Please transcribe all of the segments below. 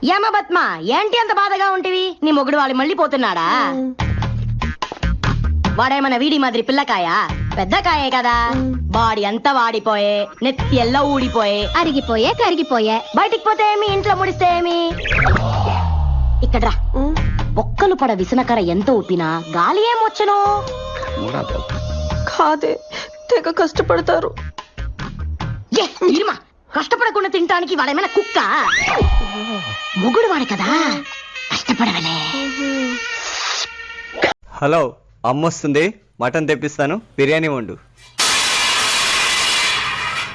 యమబత్మ ఏంటి అంత బాధగా ఉంటివి? నీ మొగుడు వాళ్ళు మళ్ళీ పోతున్నాడా? వాడేమన్నా వీడి మాదిరి పిల్లకాయ? పెద్ద కాయే కదా. బాడీ అంతా వాడిపోయే, నెత్తి ఎల్ల ఊడిపోయే, అరిగిపోయే కరిగిపోయే. బయటికి పోతే ఏమి, ఇంట్లో ముడిస్తే ఏమి? ఇక్కడ రా. ఒక్కలు పడ విసనకర ఎంత ఊపినా గాలి ఏమొచ్చను? కాదే, తెగ కష్టపడతారు. కష్టపడకుండా తినటానికి వాడేమైనా కుక్క? మొగుడు వాడు కదా, కష్టపడవలే. హలో, అమ్మొస్తుంది, మటన్ తెప్పిస్తాను, బిర్యానీ వండు.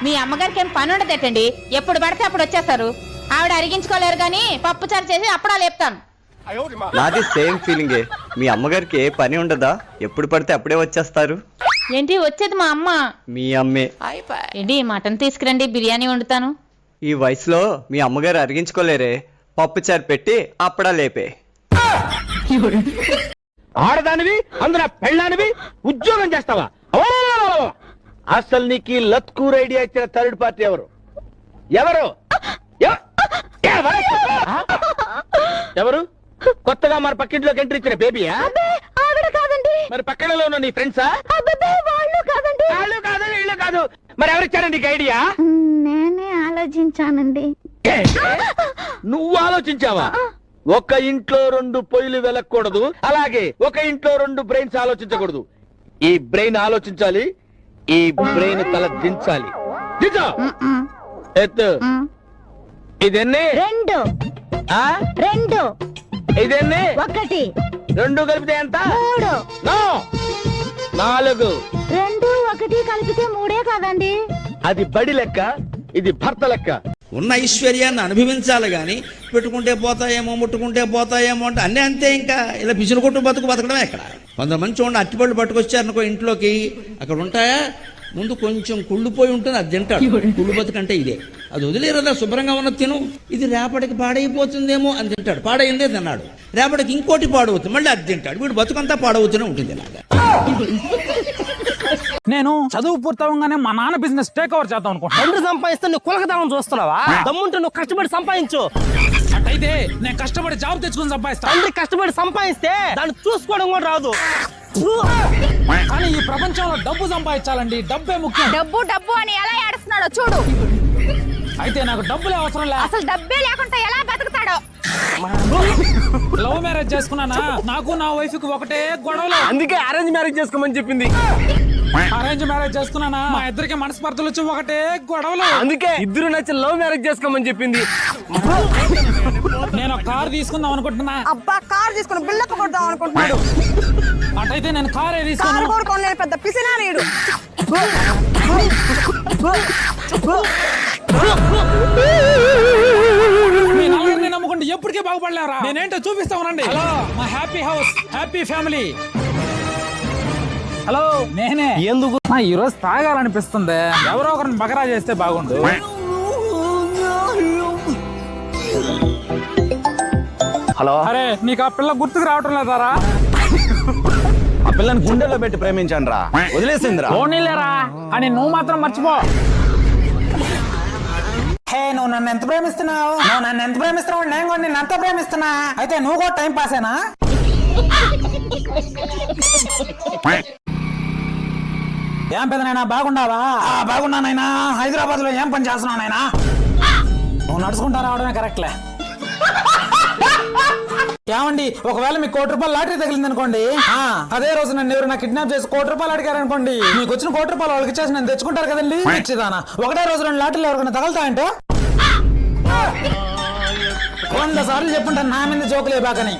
మీ అమ్మగారికి ఏం పని ఉండదేటండి, ఎప్పుడు పడితే అప్పుడు వచ్చేస్తారు. ఆవిడ అరిగించుకోలేరు గాని పప్పు చారు చేసి అప్పుడా లేపుతాను. నాది సేమ్ ఫీలింగే. మీ అమ్మగారికి ఏ పని ఉండదా? ఎప్పుడు పడితే అప్పుడే వచ్చేస్తారు. ఏంటి వచ్చేది మా అమ్మ? మీ అమ్మే. ఏంటి మటన్ తీసుకురండి, బిర్యానీ వండుతాను. ఈ వయసులో మీ అమ్మగారు అరిగించుకోలేరే, పప్పు చారు పెట్టి అప్పుడా లేపే. ఆడదానివి, అందులో పెళ్ళానివి, ఉద్యోగం చేస్తావా? అసలు నీకు లత్కూర్ ఐడియా ఇచ్చిన థర్డ్ పార్టీ ఎవరు? ఎవరు ఎవరు? కొత్తగా మన పక్కింట్లోకి ఎంట్రీ ఇచ్చిన బేబీయా? మరి పక్కనలో ఉన్న నీ ఫ్రెండ్సా? వాళ్ళు కాదు, వీళ్ళు కాదు. మరి ఎవరిచ్చారండి నీకు ఐడియా? నేనే ఆలోచించానండి. నువ్వు ఆలోచించావా? ఒక ఇంట్లో 2 పొయ్యిలు వెలకూడదు, అలాగే ఒక ఇంట్లో 2 బ్రెయిన్స్ ఆలోచించకూడదు. ఈ బ్రెయిన్ ఆలోచించాలి, ఈ బ్రెయిన్ తల దించాలి. దించో, ఎత్తు. ఇదెన్ని? 2 2 ఇదెన్ని? 1 2 కలిపితే ఎంత? 3 నో, 4. 2 1 కలిపితే 3 కాదండి. అది బడి లెక్క, ఇది భర్త లెక్క. ఉన్న ఐశ్వర్యాన్ని అనుభవించాలి గాని పెట్టుకుంటే పోతాయేమో, ముట్టుకుంటే పోతాయేమో అంటే అన్నీ అంతే. ఇంకా ఇలా పిసిన కొట్టు బతకడమే. ఇక్కడ కొంతమంది చూడండి, అట్టిపళ్ళు పట్టుకొచ్చారనుకో ఇంట్లోకి, అక్కడ ఉంటాయా ముందు కొంచెం కుళ్ళిపోయి ఉంటుంది, అది తింటాడు. కుళ్ళు బతుకంటే ఇదే. అది వదిలేరదా, శుభ్రంగా ఉన్న తిను, ఇది రేపటికి పాడైపోతుందేమో అని తింటాడు. పాడైందే తిన్నాడు, రేపటికి ఇంకోటి పాడవుతుంది, మళ్ళీ అది తింటాడు. వీడు బతుకంతా పాడవుతూనే ఉంటుంది. ఇలాగా నేను చదువు పూర్తవగానే మా నాన్న బిజినెస్ టేక్ ఓవర్ చేద్దాం అనుకుంటా. తండ్రి సంపాదిస్తే నువ్వు కులకదామని చూస్తున్నావా? దమ్ముంటే నువ్వు కష్టపడి సంపాదించు. అట్టయితే నేను కష్టపడి జాబ్ తెచ్చుకుని సంపాదిస్తా. తండ్రి కష్టపడి సంపాదిస్తే దాన్ని చూసుకోవడం కూడా రాదు. కానీ ఈ ప్రపంచంలో డబ్బు సంపాదించాలండి, డబ్బే ముఖ్యం. డబ్బు డబ్బు అని ఎలా ఏడుస్తున్నాడో చూడు. అయితే నాకు డబ్బులే అవసరం లే. అసలు డబ్బే లేకుండా ఎలా బతుకుతాడో. లవ్ మ్యారేజ్ చేసుకున్నానా, నాకు నా వైఫ్ కి ఒకటే గొడవలు. అందుకే అరేంజ్ మ్యారేజ్ చేసుకోమని చెప్పింది. అరేంజ్ మ్యారేజ్ చేసుకున్నానా, మా ఇద్దరికి మనస్పర్ధలు వచ్చి ఒకటే గొడవలు. అందుకే ఇద్దరు నచ్చి లవ్ మ్యారేజ్ చేసుకోమని చెప్పింది. నేను కార్ తీసుకుందాం అనుకుంటున్నా. అబ్బా, కార్ తీసుకుని బిల్డప్ కొడదాం అనుకుంటున్నాడు. అటైతే నేను కారే తీసుకున్నాను. కారు కూడా కొనలేని పెద్ద పిసినారీడు. మీ నలుగురిని నమ్ముకుంటే ఎప్పటికే బాగుపడలేరా? నేనేంటో చూపిస్తా ఉనండి. హలో, మా happy house, happy family. Hello, నేనే. ఎందుకు ఈ రోజు తాగాలనిపిస్తుంది, ఎవరో ఒకరిని బకరా చేస్తే బాగుండు. హలో, అరే నీకు ఆ పిల్ల గుర్తుకు రావటం లేదారా? ఆ పిల్లని గుండెల్లో పెట్టి ప్రేమించాను రా, వదిలేసిందిరా. పోనీలేరా అని నువ్వు మాత్రం మర్చిపో. హే, నువ్వు నన్ను ఎంత ప్రేమిస్తున్నావు? నువ్వు నన్ను ఎంత ప్రేమిస్తున్నావు? నేను కూడా నిన్ను ఎంత ప్రేమిస్తున్నా. అయితే నువ్వు కూడా టైం పాసేనా? ఏం పెద్దనైనా బాగుండావా? బాగున్నానైనా. హైదరాబాద్ లో ఏం పని చేస్తున్నావు నైనా? నువ్వు నడుచుకుంటా రావడమే కరెక్ట్లే. ఏమండి, ఒకవేళ మీకు ₹1 లాటరీ తగిలింది అనుకోండి, అదే రోజు నన్ను ఎవరైనా కిడ్నాప్ చేసి ₹1 అడిగారు అనుకోండి, మీకు వచ్చిన ₹1 వాళ్ళకి ఇచ్చేసి నేను తెచ్చుకుంటారు కదండి. ఇచ్చేదానా ఒకటే రోజు 2 లాటరీలు ఎవరికైనా తగులుతాయంటే 100 సార్లు చెప్పుంటాను నా మీద జోకులే బాకని.